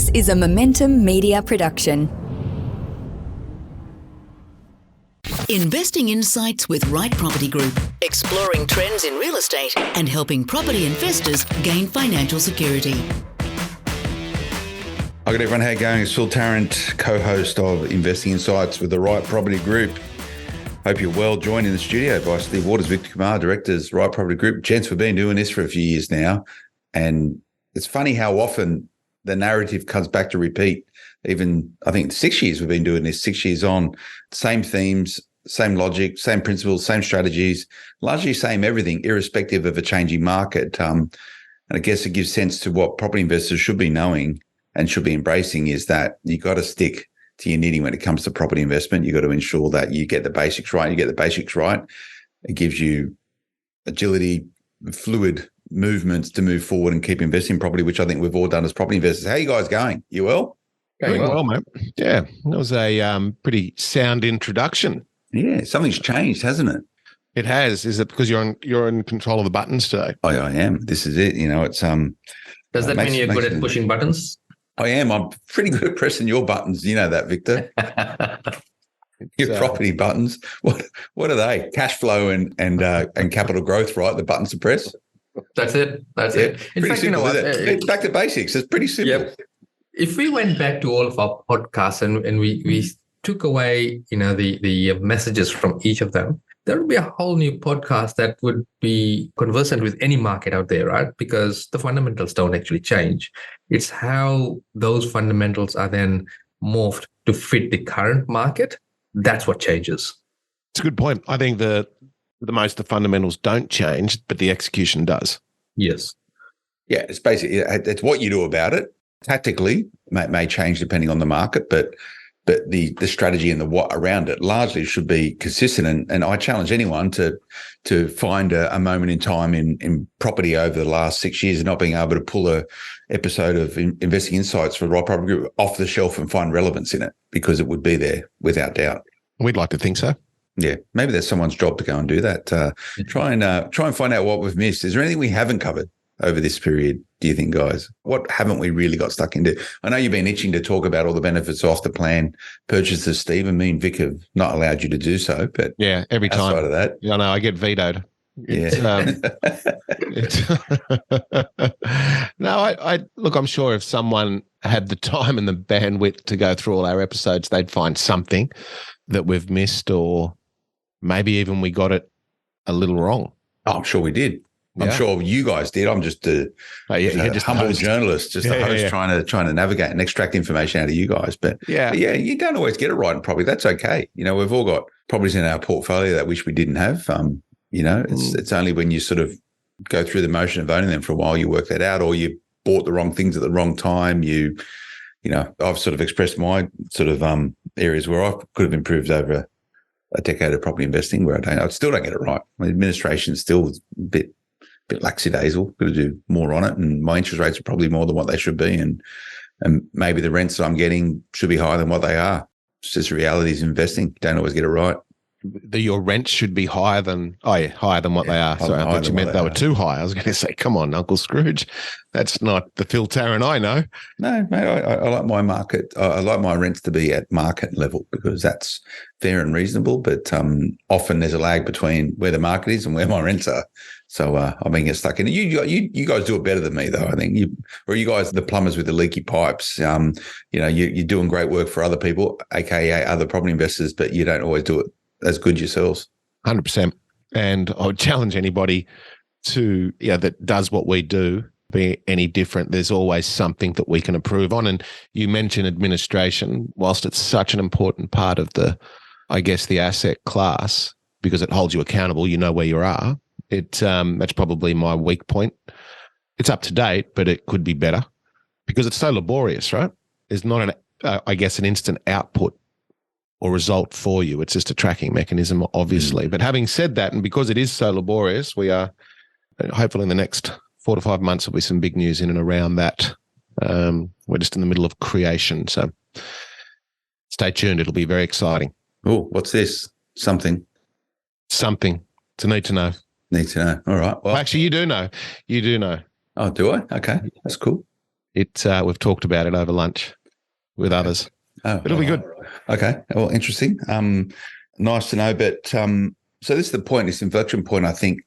This is a Momentum Media production. Investing insights with Right Property Group, exploring trends in real estate and helping property investors gain financial security. Hi, good everyone. How you going? It's Phil Tarrant, co-host of Investing Insights with the Right Property Group. Hope you're well. Joined in the studio by Steve Waters, Victor Kumar, directors, Right Property Group. Gents, we've been doing this for a few years now, and it's funny how often the narrative comes back to repeat. Even, I think, 6 years we've been doing this, 6 years on, same themes, same logic, same principles, same strategies, largely same everything, irrespective of a changing market. And I guess it gives sense to what property investors should be knowing and should be embracing, is that you got to stick to your knitting when it comes to property investment. You got to ensure that you get the basics right. You get the basics right, it gives you agility, fluid movements to move forward and keep investing in property, which I think we've all done as property investors. How are you guys going? You well? Going well, mate. Yeah, that was a pretty sound introduction. Yeah, something's changed, hasn't it? It has. Is it because you're in control of the buttons today? I am. This is it. You know, it's Does that mean you're good at pushing buttons? I am. I'm pretty good at pressing your buttons. You know that, Victor. Your property buttons. What are they? Cash flow and capital growth, right? The buttons to press. That's it. In fact, simple, it's back to basics. It's pretty simple. Yep. If we went back to all of our podcasts and we took away, the messages from each of them, there would be a whole new podcast that would be conversant with any market out there, right? Because the fundamentals don't actually change. It's how those fundamentals are then morphed to fit the current market. That's what changes. It's a good point. I think the fundamentals don't change, but the execution does. Yes. Yeah, it's basically, it's what you do about it. Tactically may change depending on the market, but the strategy and the what around it largely should be consistent. And I challenge anyone to find a moment in time in property over the last 6 years and not being able to pull a episode of Investing Insights for the Right Property Group off the shelf and find relevance in it, because it would be there without doubt. We'd like to think so. Yeah, maybe that's someone's job to go and do that. Try and find out what we've missed. Is there anything we haven't covered over this period, do you think, guys? What haven't we really got stuck into? I know you've been itching to talk about all the benefits off the plan purchases, Steve. And me and Vic have not allowed you to do so, but yeah, every time. Outside of that, I know I get vetoed. Yeah. No, I look, I'm sure if someone had the time and the bandwidth to go through all our episodes, they'd find something that we've missed, or maybe even we got it a little wrong. Oh, I'm sure we did. I'm sure you guys did. I'm just a humble journalist, just a host trying to navigate and extract information out of you guys. But you don't always get it right in property. That's okay. We've all got properties in our portfolio that wish we didn't have. It's only when you sort of go through the motion of owning them for a while, you work that out, or you bought the wrong things at the wrong time. I've sort of expressed my sort of areas where I could have improved over a decade of property investing, where I still don't get it right. My administration is still a bit lackadaisical. Got to do more on it, and my interest rates are probably more than what they should be, and maybe the rents that I'm getting should be higher than what they are. It's just realities of investing. Don't always get it right. Your rents should be higher than what they are. Sorry, I thought you meant they were too high. I was going to say, come on, Uncle Scrooge. That's not the Phil Tarrant I know. No, mate, I like my market. I like my rents to be at market level, because that's fair and reasonable. But often there's a lag between where the market is and where my rents are. So I've been getting stuck in it. You guys do it better than me, though. I think you guys, the plumbers with the leaky pipes. You're doing great work for other people, aka other property investors, but you don't always do it as good yourselves. 100%. And I would challenge anybody to, that does what we do, be any different. There's always something that we can improve on. And you mentioned administration, whilst it's such an important part of the asset class, because it holds you accountable, you know where you are. That's probably my weak point. It's up to date, but it could be better because it's so laborious, right? There's not an instant output or result for you. It's just a tracking mechanism, obviously. But having said that, and because it is so laborious, we are hopefully in the next 4 to 5 months there'll be some big news in and around that. We're just in the middle of creation, so stay tuned. It'll be very exciting. Oh, what's this? Something. It's a need to know. Need to know. All right. Well, actually, you do know. Oh, do I? Okay, that's cool. We've talked about it over lunch with others. Oh, it'll be good. Okay. Well, interesting. Nice to know. But so this is the point, this inflection point, I think,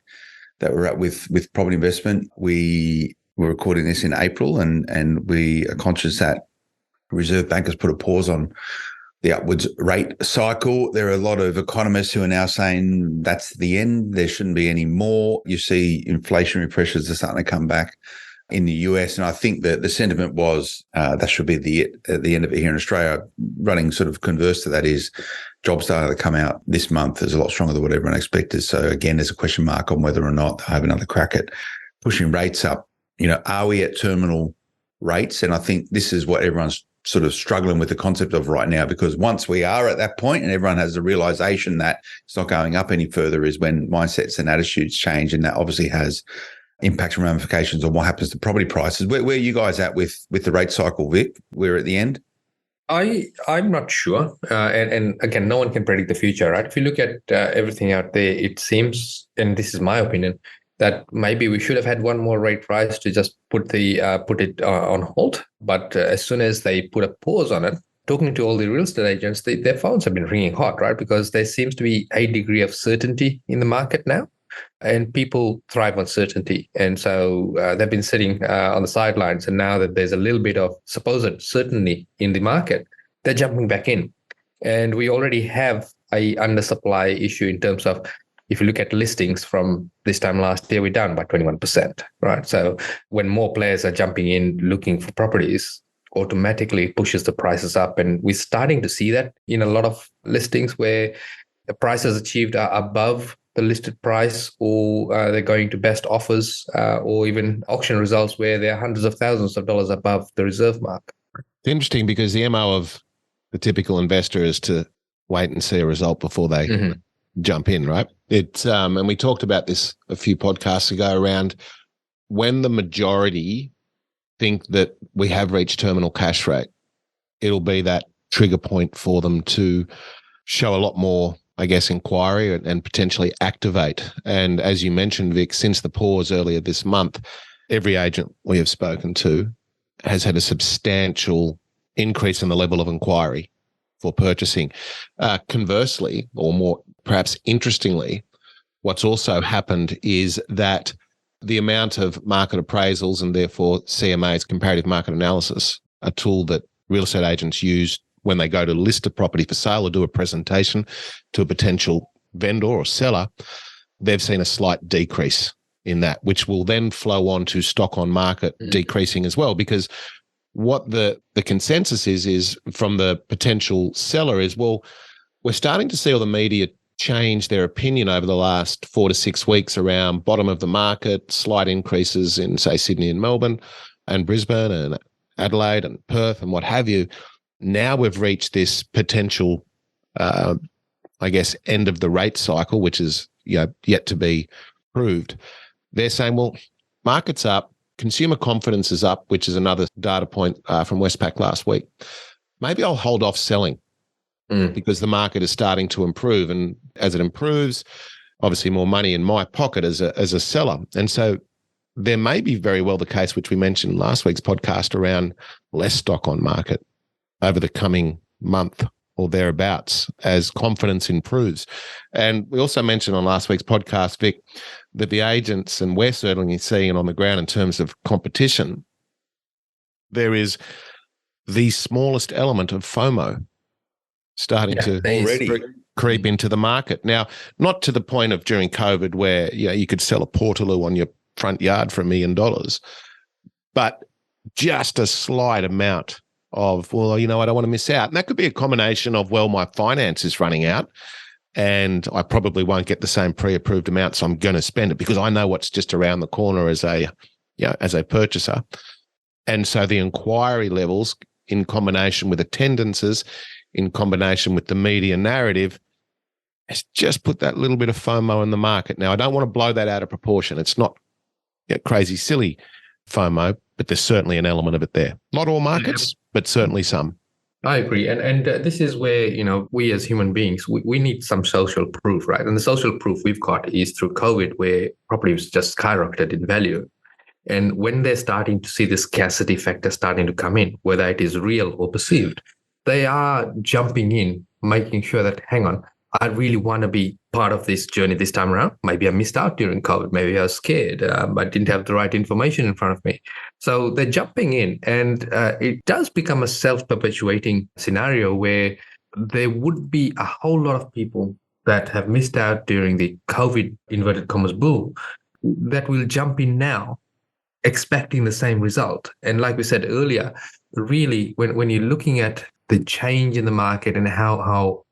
that we're at with property investment. We were recording this in April, and we are conscious that Reserve Bank has put a pause on the upwards rate cycle. There are a lot of economists who are now saying that's the end. There shouldn't be any more. You see inflationary pressures are starting to come back in the US. And I think that the sentiment was that should be the end of it here in Australia. Running sort of converse to that is jobs data that come out this month is a lot stronger than what everyone expected. So again, there's a question mark on whether or not they have another crack at pushing rates up. Are we at terminal rates? And I think this is what everyone's sort of struggling with the concept of right now, because once we are at that point and everyone has the realization that it's not going up any further is when mindsets and attitudes change. And that obviously has impacts and ramifications on what happens to property prices. Where are you guys at with the rate cycle, Vic? We're at the end? I'm not sure. And again, no one can predict the future, right? If you look at everything out there, it seems, and this is my opinion, that maybe we should have had one more rate rise to just put it on hold. But as soon as they put a pause on it, talking to all the real estate agents, their phones have been ringing hot, right? Because there seems to be a degree of certainty in the market now, and people thrive on certainty. And so they've been sitting on the sidelines, and now that there's a little bit of supposed certainty in the market, they're jumping back in. And we already have a undersupply issue in terms of, if you look at listings from this time last year, we're down by 21%, right? So when more players are jumping in looking for properties, automatically pushes the prices up. And we're starting to see that in a lot of listings where the prices achieved are above the listed price, or they're going to best offers, or even auction results where they're hundreds of thousands of dollars above the reserve mark. It's interesting because the MO of the typical investor is to wait and see a result before they jump in, right? It's and we talked about this a few podcasts ago around when the majority think that we have reached terminal cash rate, it'll be that trigger point for them to show a lot more, I guess, inquiry and potentially activate. And as you mentioned, Vic, since the pause earlier this month, every agent we have spoken to has had a substantial increase in the level of inquiry for purchasing. Conversely, or more perhaps interestingly, what's also happened is that the amount of market appraisals and therefore CMAs, comparative market analysis, a tool that real estate agents use when they go to list a property for sale or do a presentation to a potential vendor or seller, they've seen a slight decrease in that, which will then flow on to stock on market decreasing as well. Because what the consensus is from the potential seller is, well, we're starting to see all the media change their opinion over the last 4 to 6 weeks around bottom of the market, slight increases in, say, Sydney and Melbourne and Brisbane and Adelaide and Perth and what have you. Now we've reached this potential, I guess, end of the rate cycle, which is yet to be proved. They're saying, well, market's up, consumer confidence is up, which is another data point from Westpac last week. Maybe I'll hold off selling because the market is starting to improve. And as it improves, obviously more money in my pocket as a seller. And so there may be very well the case, which we mentioned last week's podcast, around less stock on market over the coming month or thereabouts as confidence improves. And we also mentioned on last week's podcast, Vic, that the agents, and we're certainly seeing it on the ground in terms of competition, there is the smallest element of FOMO starting to already creep into the market. Now, not to the point of during COVID where you could sell a Portaloo on your front yard for $1 million, but just a slight amount of, well, I don't want to miss out. And that could be a combination of, well, my finance is running out and I probably won't get the same pre-approved amount, so I'm going to spend it because I know what's just around the corner as a purchaser. And so the inquiry levels in combination with attendances, in combination with the media narrative, has just put that little bit of FOMO in the market. Now, I don't want to blow that out of proportion. It's not crazy, silly FOMO, but there's certainly an element of it there. Not all markets, but certainly some. I agree. And this is where, we as human beings, we need some social proof, right? And the social proof we've got is through COVID, where property was just skyrocketed in value. And when they're starting to see the scarcity factor starting to come in, whether it is real or perceived, they are jumping in, making sure that, hang on, I really want to be part of this journey this time around. Maybe I missed out during COVID. Maybe I was scared. I didn't have the right information in front of me. So they're jumping in, and it does become a self-perpetuating scenario where there would be a whole lot of people that have missed out during the COVID inverted commas boom that will jump in now expecting the same result. And like we said earlier, really, when you're looking at the change in the market and how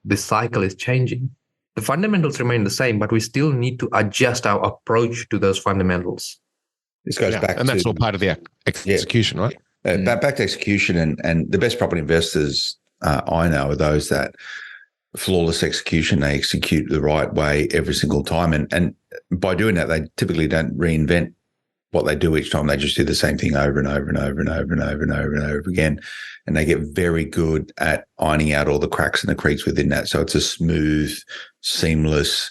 the cycle is changing, the fundamentals remain the same, but we still need to adjust our approach to those fundamentals. This goes back and that's all part of the execution, right? Back to execution, and the best property investors I know are those that flawless execution. They execute the right way every single time, and by doing that, they typically don't reinvent what they do each time. They just do the same thing over and over and over and over and over and over and over again. And they get very good at ironing out all the cracks and the creaks within that. So it's a smooth, seamless,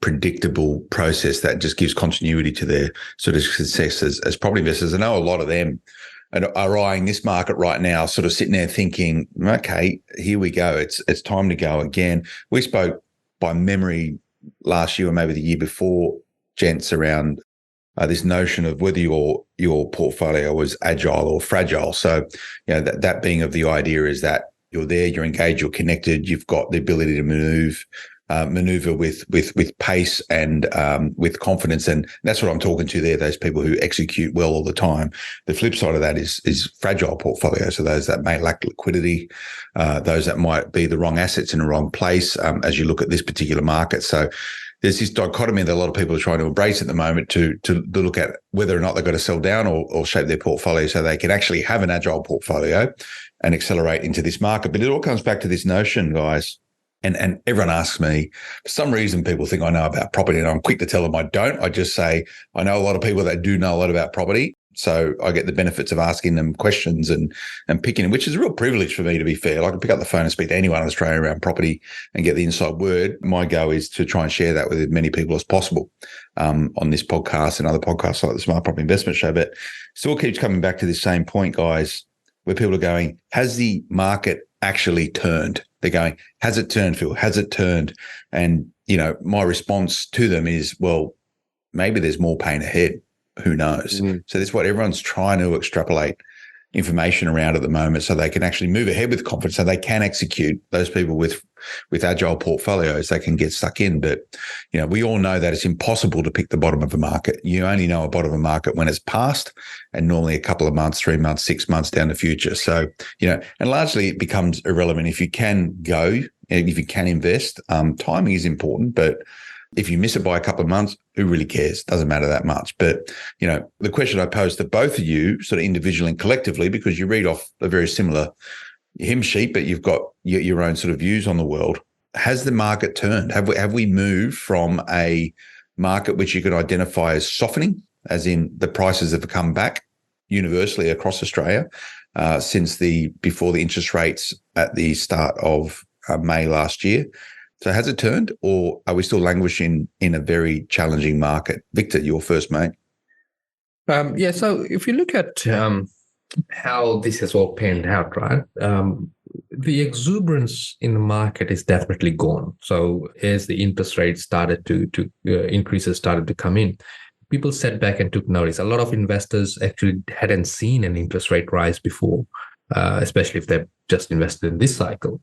predictable process that just gives continuity to their sort of success as property investors. I know a lot of them are eyeing this market right now, sort of sitting there thinking, okay, here we go. It's time to go again. We spoke by memory last year or maybe the year before, gents, around this notion of whether your portfolio was agile or fragile. So, that being of the idea is that you're there, you're engaged, you're connected, you've got the ability to maneuver with pace and with confidence, and that's what I'm talking to there. Those people who execute well all the time. The flip side of that is fragile portfolios. So those that may lack liquidity, those that might be the wrong assets in the wrong place as you look at this particular market. So there's this dichotomy that a lot of people are trying to embrace at the moment to look at whether or not they've got to sell down or shape their portfolio so they can actually have an agile portfolio and accelerate into this market. But it all comes back to this notion, guys, and everyone asks me, for some reason people think I know about property, and I'm quick to tell them I don't. I just say I know a lot of people that do know a lot about property. So I get the benefits of asking them questions and picking, which is a real privilege for me, to be fair. I can pick up the phone and speak to anyone in Australia around property and get the inside word. My go is to try and share that with as many people as possible on this podcast and other podcasts like the Smart Property Investment Show. But still keeps coming back to this same point, guys, where people are going, has the market actually turned? They're going, has it turned, Phil? Has it turned? And, my response to them is, well, maybe there's more pain ahead. Who knows? So that's what everyone's trying to extrapolate information around at the moment, so they can actually move ahead with confidence, so they can execute. Those people with agile portfolios, they can get stuck in. But we all know that it's impossible to pick the bottom of a market. You only know a bottom of a market when it's past, and normally a couple of months, 3 months, 6 months down the future. So and largely it becomes irrelevant if you can go, if you can invest. Timing is important, but if you miss it by a couple of months, who really cares? Doesn't matter that much. But, the question I pose to both of you, sort of individually and collectively, because you read off a very similar hymn sheet, but you've got your own sort of views on the world. Has the market turned? Have we moved from a market which you could identify as softening, as in the prices have come back universally across Australia since before the interest rates at the start of May last year? So has it turned, or are we still languishing in a very challenging market? Victor, you're first, mate. So if you look at how this has all panned out, right, the exuberance in the market is definitely gone. So as the interest rates started to increases started to come in, people sat back and took notice. A lot of investors actually hadn't seen an interest rate rise before, especially if they've just invested in this cycle.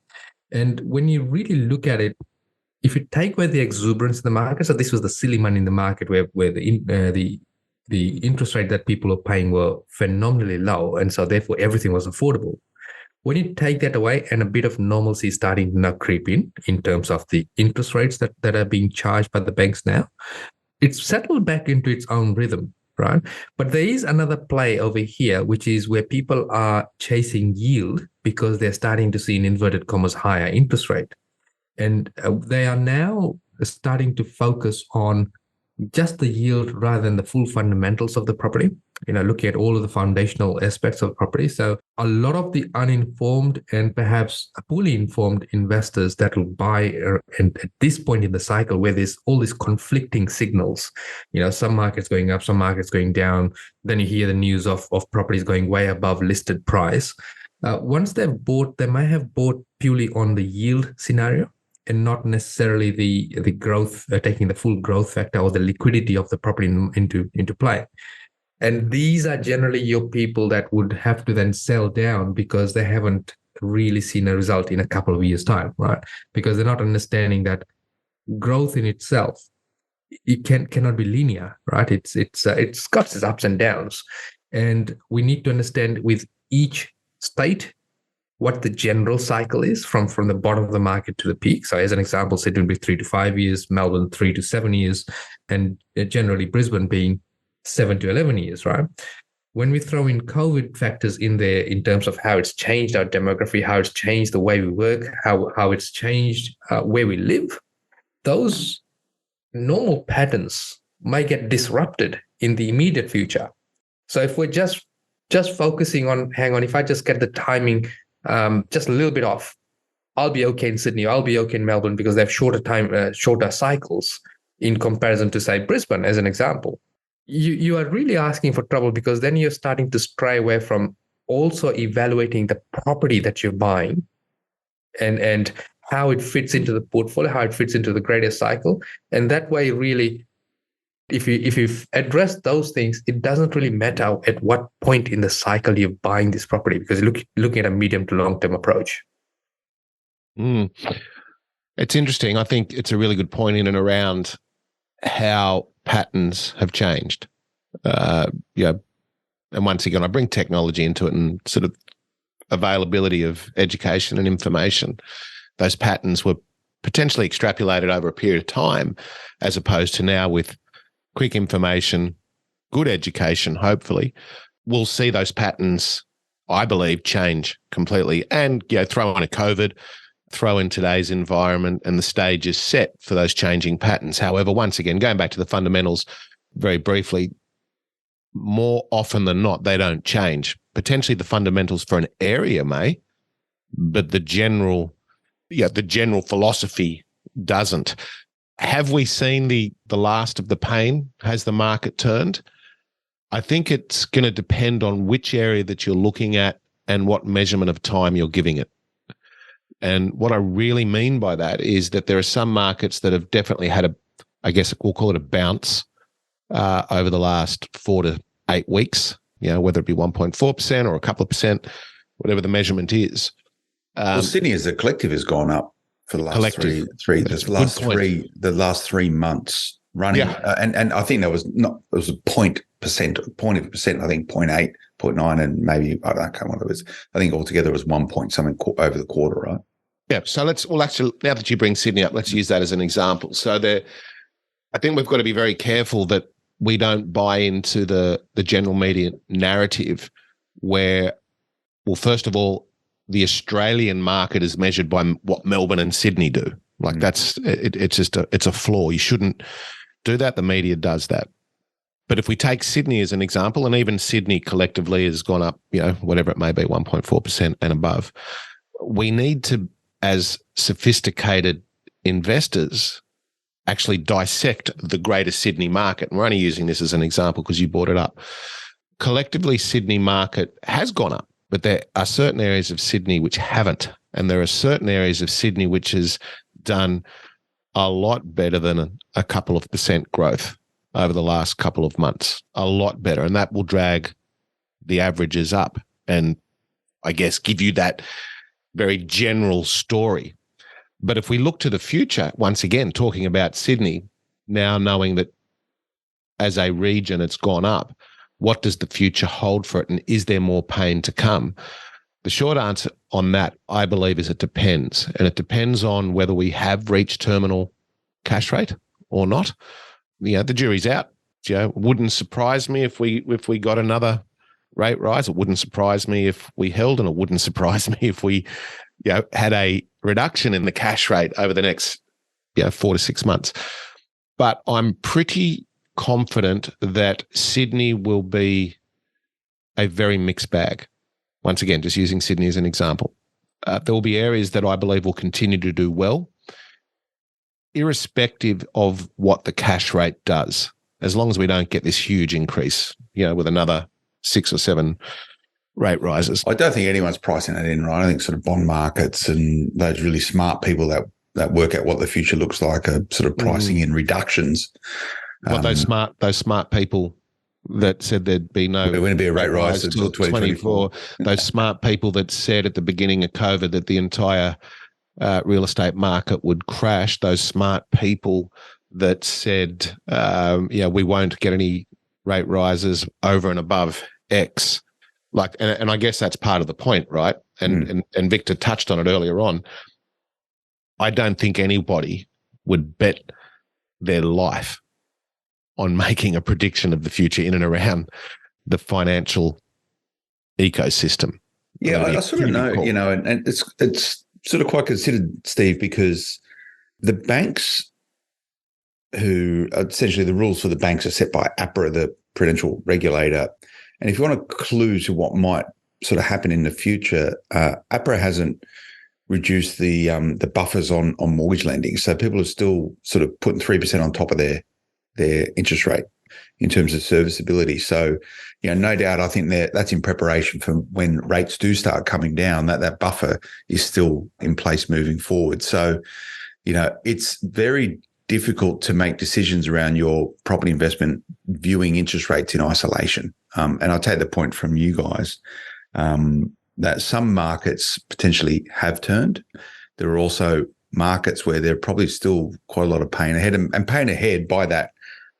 And when you really look at it, if you take away the exuberance in the market, so this was the silly money in the market where the interest rate that people were paying were phenomenally low, and so therefore everything was affordable. When you take that away and a bit of normalcy is starting to now creep in terms of the interest rates that are being charged by the banks now, it's settled back into its own rhythm, right? But there is another play over here, which is where people are chasing yield because they're starting to see, in inverted commas, higher interest rate. And they are now starting to focus on just the yield rather than the full fundamentals of the property. looking at all of the foundational aspects of property. So a lot of the uninformed and perhaps poorly informed investors that will buy and at this point in the cycle where there's all these conflicting signals, some markets going up, some markets going down, then you hear the news of properties going way above listed price. Once they've bought, they might have bought purely on the yield scenario and not necessarily the growth, taking the full growth factor or the liquidity of the property into play. And these are generally your people that would have to then sell down because they haven't really seen a result in a couple of years' time, right? Because they're not understanding that growth in itself, it cannot be linear, right? It's got its ups and downs, and we need to understand with each state what the general cycle is from the bottom of the market to the peak. So, as an example, Sydney would be 3 to 5 years, Melbourne 3 to 7 years, and generally Brisbane being 7 to 11 years, right? When we throw in COVID factors in there in terms of how it's changed our demography, how it's changed the way we work, how it's changed where we live, those normal patterns might get disrupted in the immediate future. So if we're just focusing on, hang on, if I just get the timing just a little bit off, I'll be okay in Sydney, I'll be okay in Melbourne because they have shorter cycles in comparison to, say, Brisbane, as an example. You are really asking for trouble because then you're starting to stray away from also evaluating the property that you're buying and how it fits into the portfolio, how it fits into the greater cycle. And that way, really, if you've addressed those things, it doesn't really matter at what point in the cycle you're buying this property because you're looking at a medium to long-term approach. It's interesting. I think it's a really good point in and around how patterns have changed. And once again, I bring technology into it and sort of availability of education and information. Those patterns were potentially extrapolated over a period of time, as opposed to now with quick information, good education, hopefully, we'll see those patterns, I believe, change completely. And throw in a COVID, throw in today's environment, and the stage is set for those changing patterns. However, once again, going back to the fundamentals very briefly, more often than not, they don't change. Potentially the fundamentals for an area may, but the general philosophy doesn't. Have we seen the last of the pain? Has the market turned? I think it's going to depend on which area that you're looking at and what measurement of time you're giving it. And what I really mean by that is that there are some markets that have definitely had I guess we'll call it a bounce over the last 4 to 8 weeks, whether it be 1.4% or a couple of percent, whatever the measurement is. Well, Sydney as a collective has gone up for the last the last 3 months running. Yeah. And I think it was a point of percent, I think 0.8, 0.9, and maybe, I can't remember what it was. I think altogether it was 1 point something over the quarter, right? Yeah. So actually, now that you bring Sydney up, let's use that as an example. So I think we've got to be very careful that we don't buy into the general media narrative where, well, first of all, the Australian market is measured by what Melbourne and Sydney do. Like it's a flaw. You shouldn't do that. The media does that. But if we take Sydney as an example, and even Sydney collectively has gone up, whatever it may be, 1.4% and above, we need to, as sophisticated investors, actually dissect the greater Sydney market. And we're only using this as an example because you brought it up. Collectively, Sydney market has gone up, but there are certain areas of Sydney which haven't. And there are certain areas of Sydney which has done a lot better than a couple of percent growth over the last couple of months, a lot better. And that will drag the averages up and, I guess, give you that very general story. But if we look to the future, once again, talking about Sydney, now knowing that as a region it's gone up, what does the future hold for it? And is there more pain to come? The short answer on that, I believe, is it depends. And it depends on whether we have reached terminal cash rate or not. The jury's out. It wouldn't surprise me if we got another rate rise. It wouldn't surprise me if we held, and it wouldn't surprise me if we had a reduction in the cash rate over the next 4 to 6 months. But I'm pretty confident that Sydney will be a very mixed bag. Once again, just using Sydney as an example. There will be areas that I believe will continue to do well, irrespective of what the cash rate does, as long as we don't get this huge increase, with another 6 or 7 rate rises. I don't think anyone's pricing that in, right? I think sort of bond markets and those really smart people that work out what the future looks like are sort of pricing in reductions. What those smart people that said there'd be no... There wouldn't be a rate rise until 2024. Those smart people that said at the beginning of COVID that the entire real estate market would crash, those smart people that said, we won't get any rate rises over and above X. And I guess that's part of the point, right? And Victor touched on it earlier on. I don't think anybody would bet their life on making a prediction of the future in and around the financial ecosystem. Yeah, I sort of know, and it's sort of quite considered, Steve, because the banks who essentially the rules for the banks are set by APRA, the prudential regulator. And if you want a clue to what might sort of happen in the future, APRA hasn't reduced the buffers on mortgage lending. So people are still sort of putting 3% on top of their interest rate in terms of serviceability. So, no doubt, I think that's in preparation for when rates do start coming down, that buffer is still in place moving forward. So, it's very difficult to make decisions around your property investment viewing interest rates in isolation. And I take the point from you guys that some markets potentially have turned. There are also markets where there are probably still quite a lot of pain ahead. And pain ahead, by that,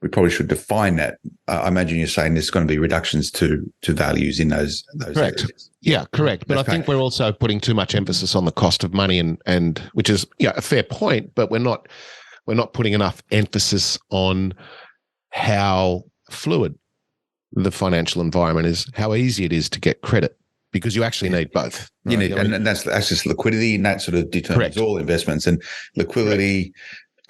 we probably should define that. I imagine you're saying there's going to be reductions to values in those correct areas. Yeah, correct. But I think we're also putting too much emphasis on the cost of money, and which is a fair point, but we're not putting enough emphasis on how fluid the financial environment is, how easy it is to get credit, because you actually need both. Right? You need, and that's just liquidity, and that sort of determines all investments. And liquidity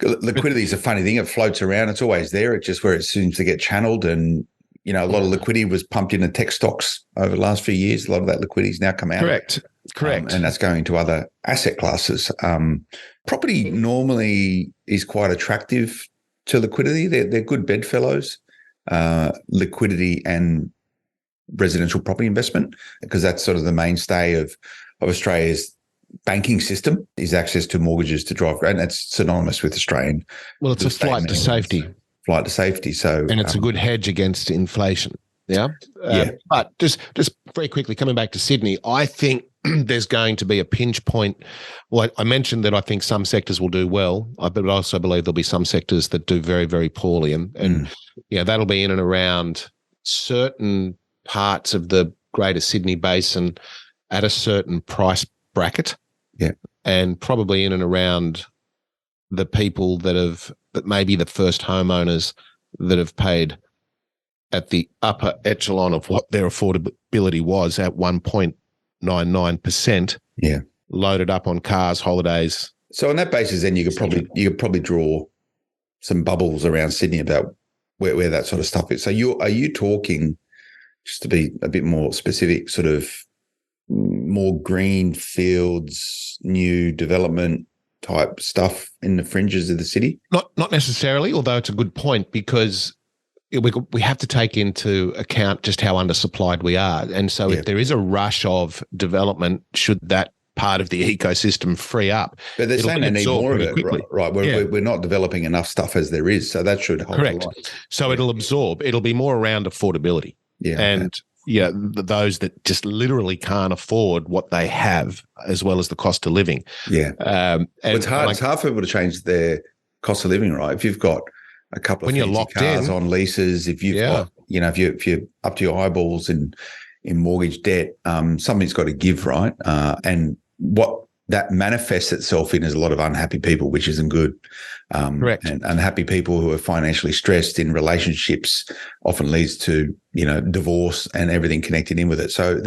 is a funny thing. It floats around. It's always there. It's just where it seems to get channeled. And, a lot of liquidity was pumped into tech stocks over the last few years. A lot of that liquidity has now come out. Correct. And that's going to other asset classes. Property normally is quite attractive to liquidity. They're good bedfellows, liquidity and residential property investment, because that's sort of the mainstay of Australia's banking system is access to mortgages to drive, and that's synonymous with Australian. Well, it's a flight to safety. So, and it's a good hedge against inflation. Yeah. But just very quickly, coming back to Sydney, I think there's going to be a pinch point. Well, I mentioned that I think some sectors will do well, but I also believe there'll be some sectors that do very, very poorly. And that'll be in and around certain parts of the Greater Sydney Basin at a certain price bracket. Yeah. And probably in and around the people that may be the first homeowners that have paid at the upper echelon of what their affordability was at 1.99%. Yeah. Loaded up on cars, holidays. So on that basis, then you could probably draw some bubbles around Sydney about where that sort of stuff is. So are you talking, just to be a bit more specific, sort of more green fields, new development type stuff in the fringes of the city? Not necessarily, although it's a good point, because we have to take into account just how undersupplied we are. And so if there is a rush of development, should that part of the ecosystem free up, but they're saying they need more of it, quickly. Right? We're not developing enough stuff as there is, so that should hold. Correct. So it'll absorb. It'll be more around affordability. Yeah. And those that just literally can't afford what they have, as well as the cost of living. Yeah. And it's hard. It's hard for people to change their cost of living, right? If you've got a couple of cars on leases, if you've got, if you're up to your eyeballs in mortgage debt, something's got to give, right? And what that manifests itself in is a lot of unhappy people, which isn't good. Correct. And unhappy people who are financially stressed in relationships often leads to, divorce and everything connected in with it. So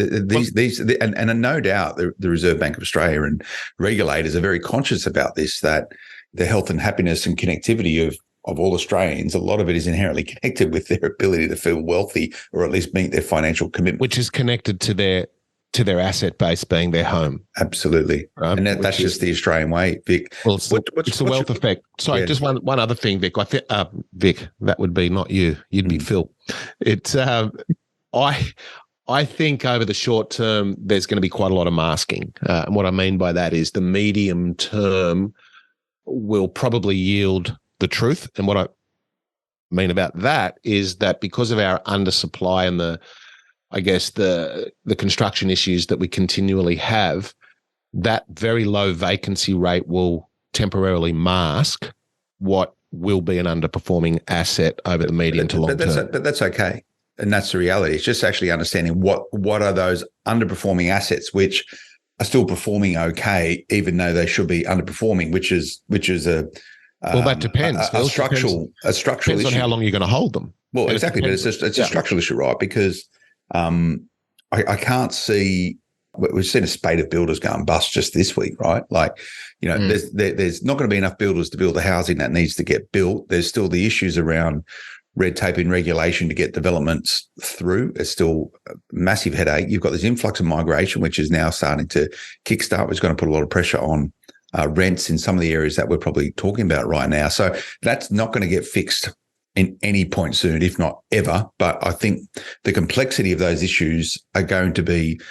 and no doubt the Reserve Bank of Australia and regulators are very conscious about this, that the health and happiness and connectivity of of all Australians, a lot of it is inherently connected with their ability to feel wealthy or at least meet their financial commitment. Which is connected to their asset base being their home. Absolutely. Right? And that's just the Australian way, Vic. Well, it's the wealth effect. Sorry, just one other thing, Vic. Vic, that would be not you. You'd be Phil. It's I think over the short term, there's going to be quite a lot of masking. And what I mean by that is the medium term will probably yield the truth. And what I mean about that is that because of our undersupply and the construction issues that we continually have, that very low vacancy rate will temporarily mask what will be an underperforming asset over the medium to long term. But that's okay. And that's the reality. It's just actually understanding what are those underperforming assets which are still performing okay, even though they should be underperforming, which is that depends. A structural depends issue on how long you're going to hold them. Well, exactly, but it's a structural issue, right? Because I can't see. We've seen a spate of builders going bust just this week, right? Like, there's not going to be enough builders to build the housing that needs to get built. There's still the issues around red tape and regulation to get developments through. It's still a massive headache. You've got this influx of migration, which is now starting to kickstart, which is going to put a lot of pressure on rents in some of the areas that we're probably talking about right now. So that's not going to get fixed in any point soon, if not ever. But I think the complexity of those issues are going to be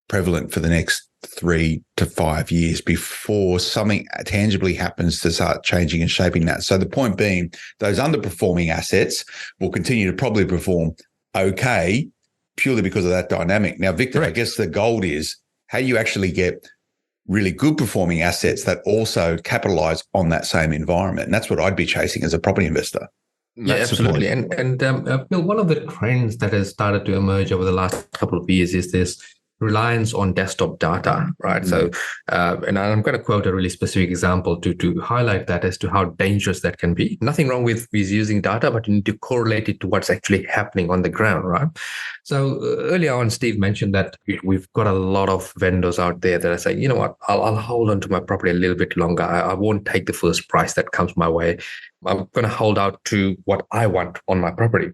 prevalent for the next 3 to 5 years before something tangibly happens to start changing and shaping that. So the point being, those underperforming assets will continue to probably perform okay purely because of that dynamic. Now, Victor, I guess the gold is how you actually get really good performing assets that also capitalize on that same environment. And that's what I'd be chasing as a property investor. Yeah, absolutely. And Bill, one of the trends that has started to emerge over the last couple of years is this reliance on desktop data, right? So, and I'm going to quote a really specific example to highlight that as to how dangerous that can be. Nothing wrong with using data, but you need to correlate it to what's actually happening on the ground, right? So earlier on, Steve mentioned that we've got a lot of vendors out there that are saying, you know what, I'll hold on to my property a little bit longer. I won't take the first price that comes my way. I'm going to hold out to what I want on my property.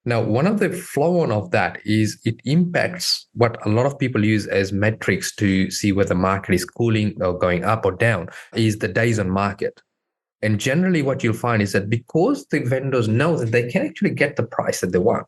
Now, one of the flow-on of that is it impacts what a lot of people use as metrics to see whether the market is cooling or going up or down, is the days on market. And generally what you'll find is that because the vendors know that they can actually get the price that they want,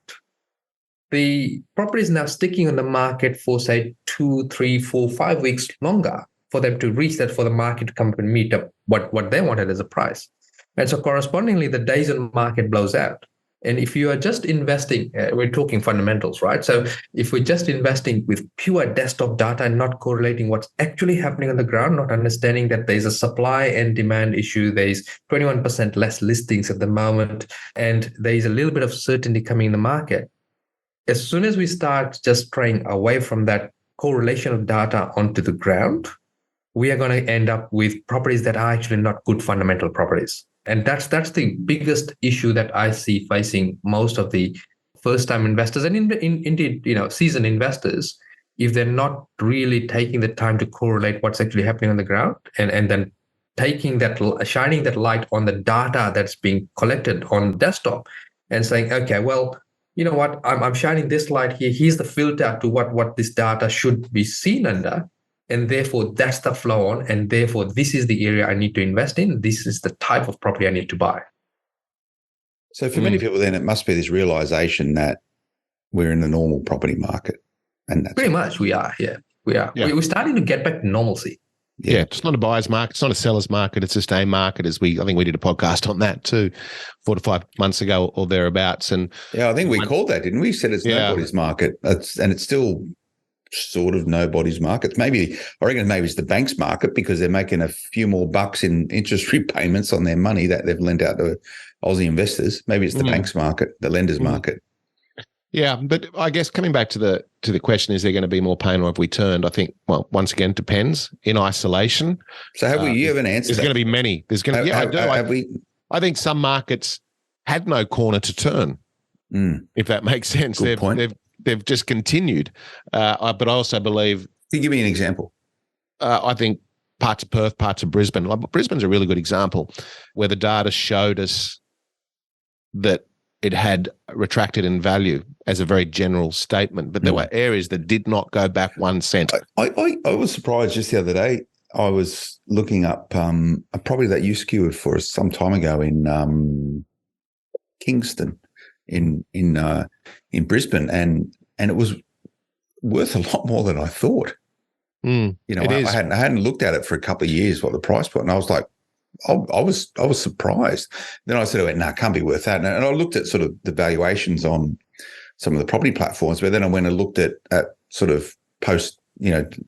the property is now sticking on the market for, say, 2, 3, 4, 5 weeks longer for them to reach that, for the market to come and meet up what they wanted as a price. And so correspondingly, the days on market blows out. And if you are just investing, we're talking fundamentals, right? So if we're just investing with pure desktop data and not correlating what's actually happening on the ground, not understanding that there's a supply and demand issue, there's 21% less listings at the moment, and there's a little bit of certainty coming in the market. As soon as we start just straying away from that correlation of data onto the ground, we are going to end up with properties that are actually not good fundamental properties. And that's the biggest issue that I see facing most of the first-time investors and indeed, seasoned investors, if they're not really taking the time to correlate what's actually happening on the ground and then shining that light on the data that's being collected on desktop and saying, okay, well, you know what, I'm shining this light here. Here's the filter to what this data should be seen under. And therefore, that's the flow on. And therefore, this is the area I need to invest in. This is the type of property I need to buy. So for many people, then it must be this realization that we're in the normal property market. And that's pretty much we are. Yeah, we are. Yeah. We're starting to get back to normalcy. Yeah, it's not a buyer's market. It's not a seller's market. It's just a market. I think we did a podcast on that too, 4 to 5 months ago or thereabouts. And yeah, I think we called that, didn't we? Said it's nobody's market. And it's still sort of nobody's market. I reckon maybe it's the bank's market because they're making a few more bucks in interest repayments on their money that they've lent out to Aussie investors. Maybe it's the bank's market, the lender's market. Yeah, but I guess coming back to the question, is there going to be more pain or have we turned? I think, well, once again, it depends. In isolation. So you have an answer? There's going to be many. There's going to I do. I think some markets had no corner to turn, if that makes sense. Good point. They've just continued. But I also believe... Can you give me an example? I think parts of Perth, parts of Brisbane. Like, Brisbane's a really good example where the data showed us that it had retracted in value as a very general statement, but there were areas that did not go back 1 cent. I was surprised just the other day. I was looking up a property that you secured for us some time ago in Kingston, in Brisbane, and it was worth a lot more than I thought. I hadn't looked at it for a couple of years, what the price was, and I was like, I was surprised. Then I sort of went, no, it can't be worth that. And I looked at sort of the valuations on some of the property platforms, but then I went and looked at sort of post,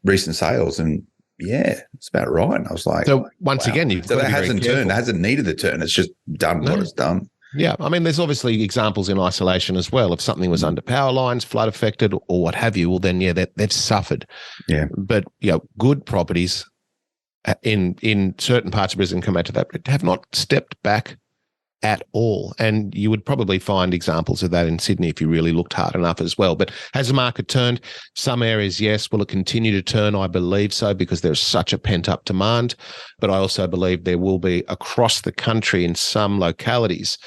recent sales, and yeah, it's about right. And I was like, so once wow. again, so that hasn't turned, it hasn't needed the turn. It's just done what it's done. Yeah, I mean, there's obviously examples in isolation as well. If something was under power lines, flood affected, or what have you, well, then they've suffered. Yeah, but good properties in certain parts of Brisbane, come out to that, have not stepped back at all. And you would probably find examples of that in Sydney if you really looked hard enough as well. But has the market turned? Some areas, yes. Will it continue to turn? I believe so, because there's such a pent-up demand. But I also believe there will be, across the country in some localities,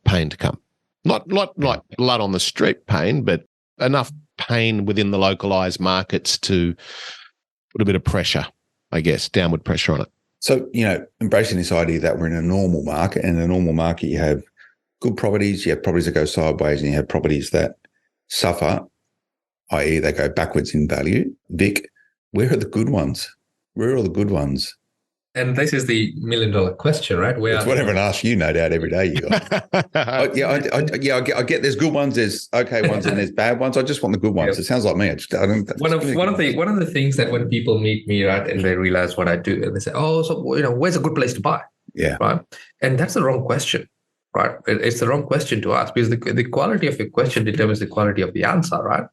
pain to come. Not like blood on the street pain, but enough pain within the localised markets to put a bit of pressure, I guess, downward pressure on it. So, embracing this idea that we're in a normal market, and in a normal market, you have good properties, you have properties that go sideways, and you have properties that suffer, i.e. they go backwards in value. Vic, where are the good ones? Where are all the good ones? And this is the $1 million question, right? It's what everyone asks you, no doubt, every day. You got. I get there's good ones, there's okay ones, and there's bad ones. I just want the good ones. Yep. It sounds like me. One of the things that when people meet me, right, and they realize what I do, and they say, "Oh, so where's a good place to buy?" Yeah, right. And that's the wrong question, right? It's the wrong question to ask, because the quality of your question determines the quality of the answer, right?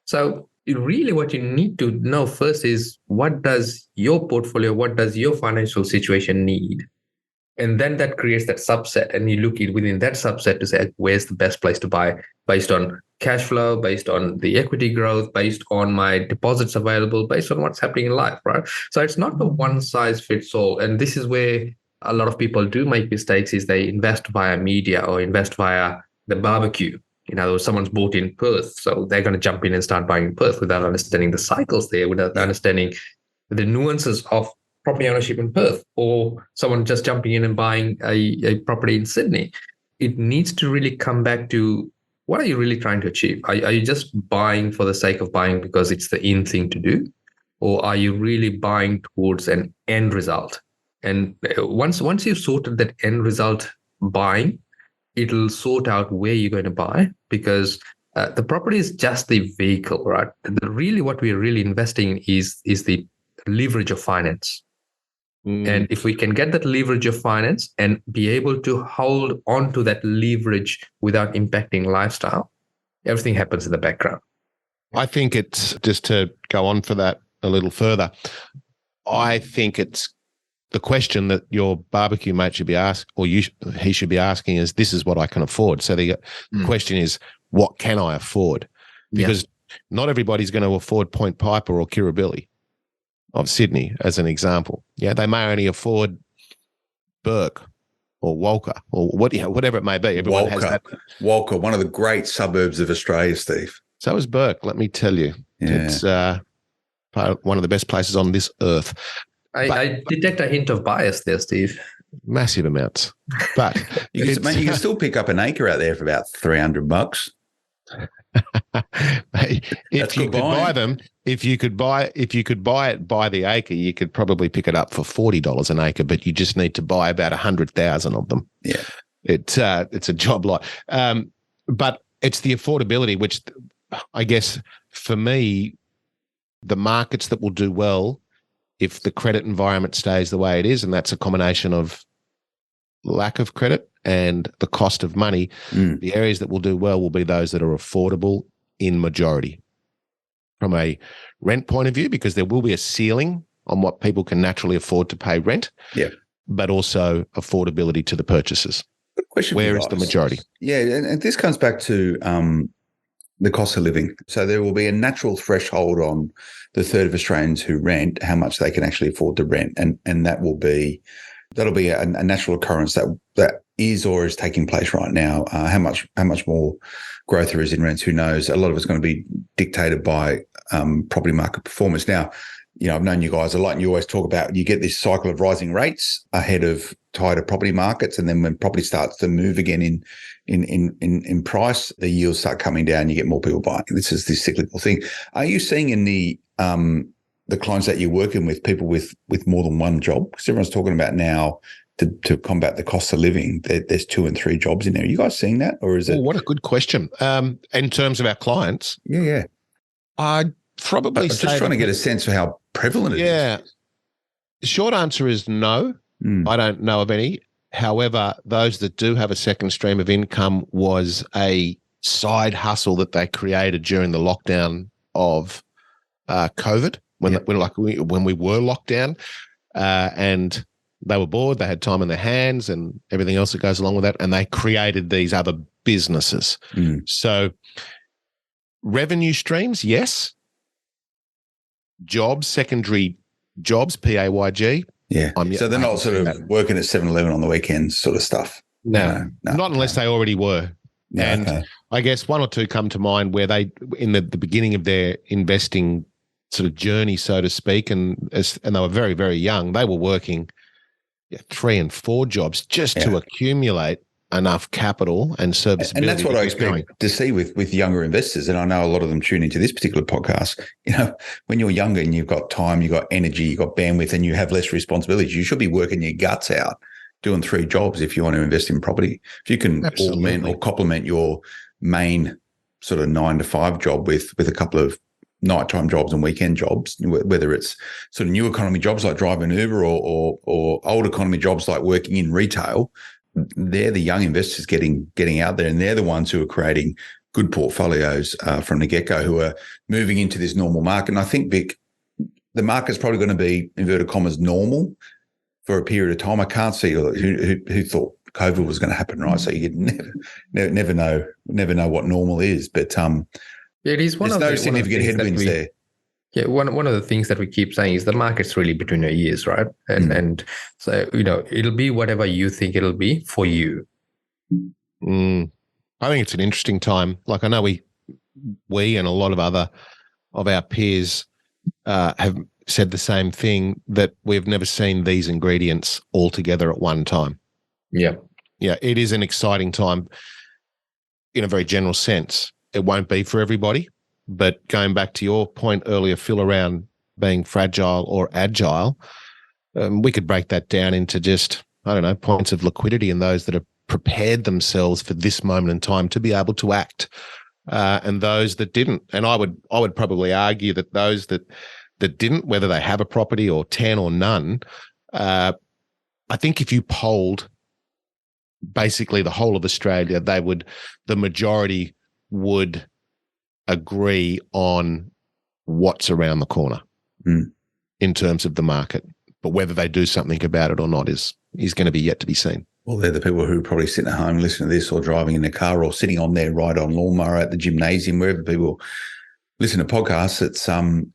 So really what you need to know first is, what does your portfolio, what does your financial situation need? And then that creates that subset, and you look within that subset to say, where's the best place to buy based on cash flow, based on the equity growth, based on my deposits available, based on what's happening in life, right? So it's not the one size fits all. And this is where a lot of people do make mistakes, is they invest via media or invest via the barbecue. Someone's bought in Perth, so they're going to jump in and start buying in Perth without understanding the cycles there, without understanding the nuances of property ownership in Perth, or someone just jumping in and buying a property in Sydney. It needs to really come back to, what are you really trying to achieve? Are you just buying for the sake of buying because it's the in thing to do? Or are you really buying towards an end result? And once you've sorted that end result buying, it'll sort out where you're going to buy, because the property is just the vehicle, right? Really what we're really investing in is the leverage of finance. And if we can get that leverage of finance and be able to hold on to that leverage without impacting lifestyle, everything happens in the background. I think it's, just to go on for that a little further, I think it's the question that your barbecue mate should be asked, or he should be asking, is, this is what I can afford. So the question is, what can I afford? Because not everybody's going to afford Point Piper or Kirribilli of Sydney, as an example. Yeah, they may only afford Burke or Walker or whatever it may be. Everyone has that. Walker, one of the great suburbs of Australia, Steve. So is Burke, let me tell you. Yeah. It's one of the best places on this earth. I detect a hint of bias there, Steve. Massive amounts. But you can still pick up an acre out there for about $300. If you could buy them, if you could buy it by the acre, you could probably pick it up for $40 an acre, but you just need to buy about 100,000 of them. Yeah, it's a job lot. But it's the affordability, which I guess for me, the markets that will do well if the credit environment stays the way it is, and that's a combination of lack of credit and the cost of money, the areas that will do well will be those that are affordable in majority. From a rent point of view, because there will be a ceiling on what people can naturally afford to pay rent, but also affordability to the purchasers. Good question. Where is the majority? Yeah, and this comes back to the cost of living. So there will be a natural threshold on the third of Australians who rent, how much they can actually afford to rent. And that'll be a natural occurrence that is or is taking place right now. How much more growth there is in rents, who knows? A lot of it's going to be dictated by property market performance. Now, I've known you guys a lot, and you always talk about you get this cycle of rising rates ahead of tighter property markets, and then when property starts to move again in price, the yields start coming down. You get more people buying. This is this cyclical thing. Are you seeing in the clients that you're working with, people with more than one job? Because everyone's talking about now to combat the cost of living, there's 2 and 3 jobs in there. Are you guys seeing that, or is it? What a good question. In terms of our clients, Yeah. I'd probably I'm just trying to get a sense for how prevalent it is. Yeah. The short answer is no. I don't know of any. However, those that do have a second stream of income was a side hustle that they created during the lockdown of COVID, when we were locked down, and they were bored. They had time in their hands and everything else that goes along with that, and they created these other businesses. So revenue streams, yes. Jobs, secondary jobs, PAYG. Yeah. So they're not sort of working at 7-Eleven on the weekends sort of stuff. No, not unless they already were. Yeah, and I guess one or two come to mind where they, in the beginning of their investing sort of journey, so to speak, and they were very, very young, they were working 3 and 4 jobs just to accumulate enough capital and serviceability. And that's what I expect to see with younger investors. And I know a lot of them tune into this particular podcast. When you're younger and you've got time, you've got energy, you've got bandwidth, and you have less responsibilities, you should be working your guts out doing 3 jobs if you want to invest in property. If you can augment or complement your main sort of 9 to 5 job with a couple of nighttime jobs and weekend jobs, whether it's sort of new economy jobs like driving Uber or old economy jobs like working in retail, they're the young investors getting out there, and they're the ones who are creating good portfolios from the get-go, who are moving into this normal market. And I think, Vic, the market's probably going to be, inverted commas, normal for a period of time. I can't see who thought COVID was going to happen, right? So you never know what normal is. But it is one there's of no significant headwinds there. Yeah, one of the things that we keep saying is the market's really between your ears, right? And so, it'll be whatever you think it'll be for you. I think it's an interesting time. Like, I know we and a lot of other of our peers have said the same thing, that we've never seen these ingredients all together at one time. Yeah. Yeah, it is an exciting time in a very general sense. It won't be for everybody. But going back to your point earlier, Phil, around being fragile or agile, we could break that down into just, points of liquidity and those that have prepared themselves for this moment in time to be able to act, and those that didn't. And I would probably argue that those that didn't, whether they have a property or 10 or none, I think if you polled basically the whole of Australia, the majority would agree on what's around the corner in terms of the market. But whether they do something about it or not is going to be yet to be seen. Well, they're the people who are probably sitting at home listening to this, or driving in their car, or sitting on their ride-on lawnmower at the gymnasium, wherever people listen to podcasts. It's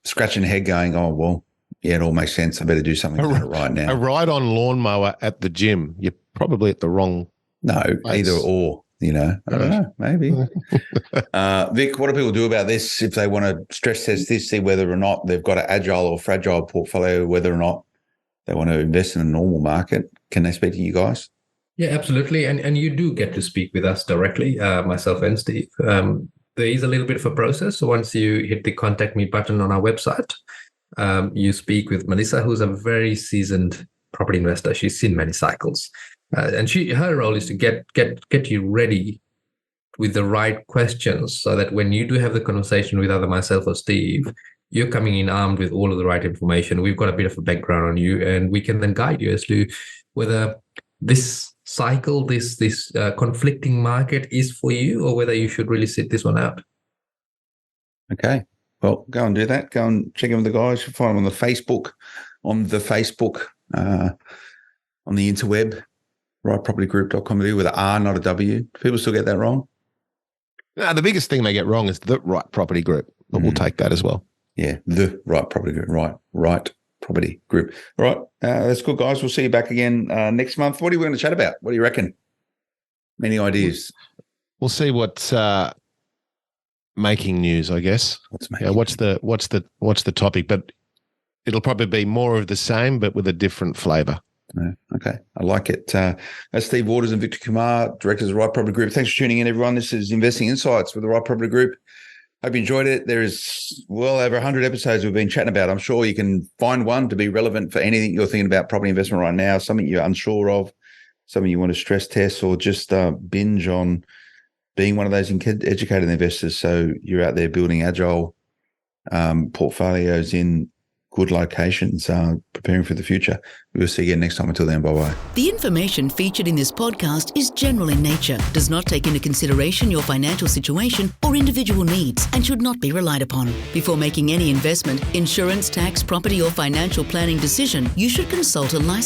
scratching their head going, oh, well, yeah, it all makes sense. I better do something about it right now. A ride-on lawnmower at the gym, you're probably at the wrong place. Either or. I don't know, maybe. Vic, what do people do about this if they want to stress test this, see whether or not they've got an agile or fragile portfolio, whether or not they want to invest in a normal market? Can they speak to you guys? Yeah, absolutely. And you do get to speak with us directly, myself and Steve. There is a little bit of a process. So once you hit the contact me button on our website, you speak with Melissa, who's a very seasoned property investor. She's seen many cycles. And her role is to get you ready with the right questions, so that when you do have the conversation with either myself or Steve, you're coming in armed with all of the right information. We've got a bit of a background on you, and we can then guide you as to whether this cycle, this conflicting market is for you, or whether you should really sit this one out. Okay. Well, go and do that. Go and check in with the guys. You'll find them on the Facebook, on the interweb. Rightpropertygroup.com with an R, not a W. Do people still get that wrong? No, the biggest thing they get wrong is the right property group, but we'll take that as well. Yeah, the right property group, right property group. All right, that's good, guys. We'll see you back again next month. What are we going to chat about? What do you reckon? Any ideas? We'll see what's making news, I guess. What's the topic? But it'll probably be more of the same, but with a different flavour. Okay, I like it. That's Steve Waters and Victor Kumar, directors of the Right Property Group. Thanks for tuning in, everyone. This is Investing Insights with the Right Property Group. Hope you enjoyed it. There is well over 100 episodes we've been chatting about. I'm sure you can find one to be relevant for anything you're thinking about property investment right now, something you're unsure of, something you want to stress test, or just binge on being one of those educated investors. So you're out there building agile portfolios in good locations, preparing for the future. We'll see you again next time. Until then, bye-bye. The information featured in this podcast is general in nature, does not take into consideration your financial situation or individual needs, and should not be relied upon. Before making any investment, insurance, tax, property, or financial planning decision, you should consult a licensed